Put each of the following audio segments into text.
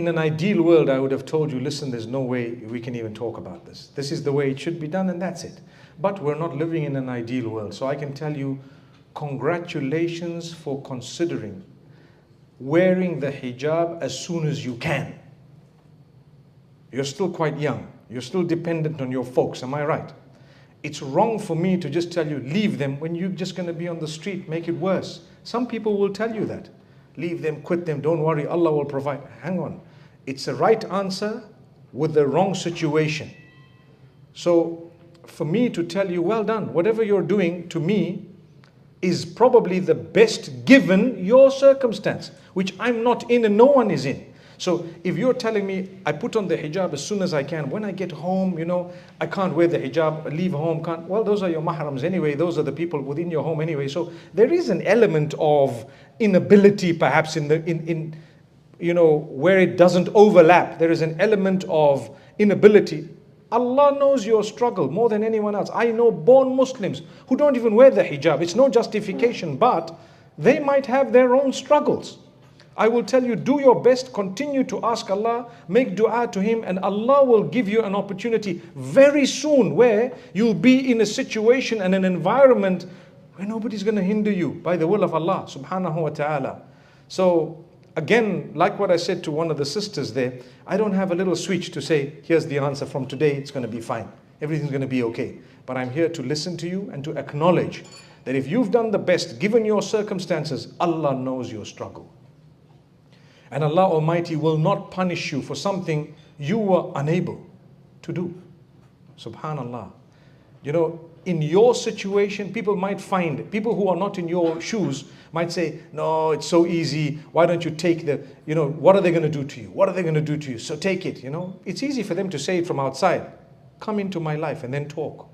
In an ideal world, I would have told you, listen, there's no way we can even talk about this. This is the way it should be done and that's it. But we're not living in an ideal world. So I can tell you, congratulations for considering wearing the hijab as soon as you can. You're still quite young. You're still dependent on your folks, am I right? It's wrong for me to just tell you, leave them when you're just going to be on the street, make it worse. Some people will tell you that. Leave them, quit them, don't worry, Allah will provide. Hang on. It's a right answer with the wrong situation. So for me to tell you, well done, whatever you're doing to me is probably the best given your circumstance, which I'm not in and no one is in. So if you're telling me, I put on the hijab as soon as I can, when I get home, I can't wear the hijab, leave home, can't. Well, those are your mahrams anyway. Those are the people within your home anyway. So there is an element of inability perhaps where it doesn't overlap. There is an element of inability. Allah knows your struggle more than anyone else. I know born Muslims who don't even wear the hijab. It's no justification, but they might have their own struggles. I will tell you, do your best, continue to ask Allah, make dua to Him, and Allah will give you an opportunity very soon where you'll be in a situation and an environment where nobody's going to hinder you by the will of Allah subhanahu wa ta'ala. So again, like what I said to one of the sisters there, I don't have a little switch to say, here's the answer from today, it's going to be fine. Everything's going to be okay. But I'm here to listen to you and to acknowledge that if you've done the best, given your circumstances, Allah knows your struggle. And Allah Almighty will not punish you for something you were unable to do. Subhanallah. In your situation, people who are not in your shoes might say, no, it's so easy. Why don't you take what are they going to do to you? What are they going to do to you? So take it, It's easy for them to say it from outside. Come into my life and then talk.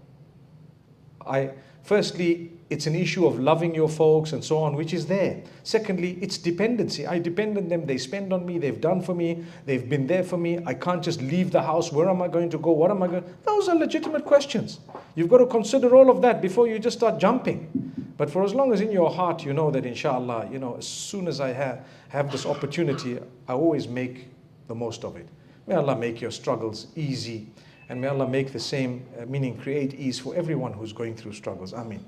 Firstly, it's an issue of loving your folks and so on, which is there. Secondly, it's dependency. I depend on them. They spend on me. They've done for me. They've been there for me. I can't just leave the house. Where am I going to go? What am I going to... Those are legitimate questions. You've got to consider all of that before you just start jumping. But for as long as in your heart you know that inshallah, as soon as I have this opportunity, I always make the most of it. May Allah make your struggles easy. And may Allah make the same, meaning create ease for everyone who's going through struggles. Ameen.